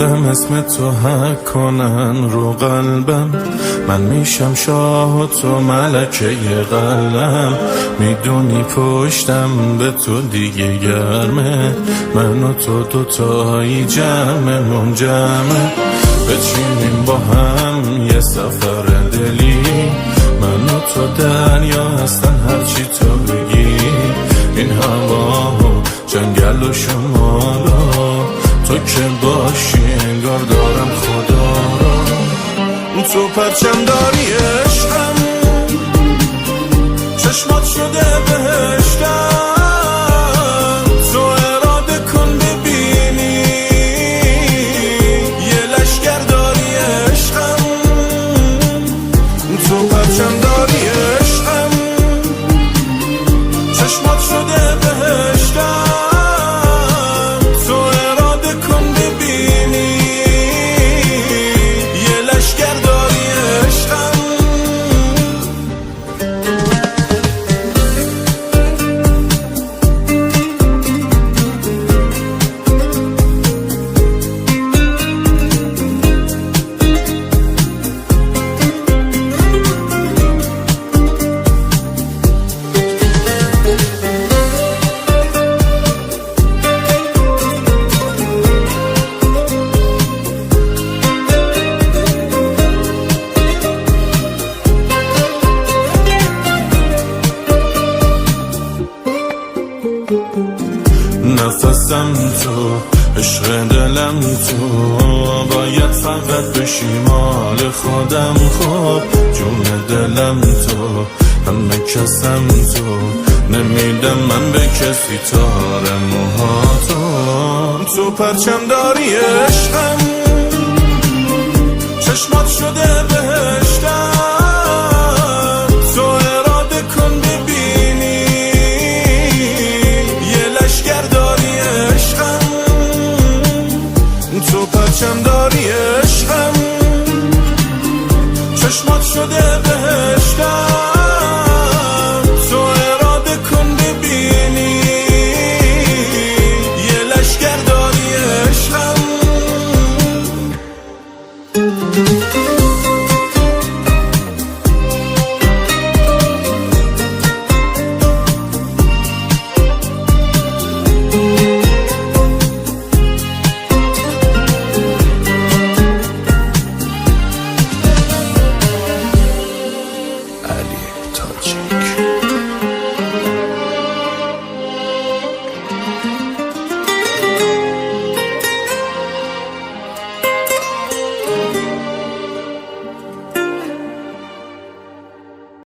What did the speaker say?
گفتم اسم تو حک کنن رو قلبم، من میشم شاه و تو ملکه قلم. میدونی پشتم به تو دیگه گرمه، من و تو دوتایی جمع منجمه. بچینیم با هم یه سفر دلی، من و تو دریا هستن هرچی تو بگی. این هوا و جنگل و شمالا، تو که باشی انگار دارم خدا را. تو پرچم داری عشقم، چشمات شده بهشتم. تو اراده کن ببینی یه لشگر داری عشقم. تو پرچم داری عشقم، چشمات شده بهشتم. نفسم تو، عشق دلم تو، باید فقط بشی مال خودم. خب جون دلم تو، همه کسم تو، نمیدم من به کسی تار موهاتو. تو پرچم داری عشقم، چشمات شده بهشتم. تو اراده کن ببینی یه لشگر داری عشقم. تو پرچم داری عشقم، چشمات شده بهشتم.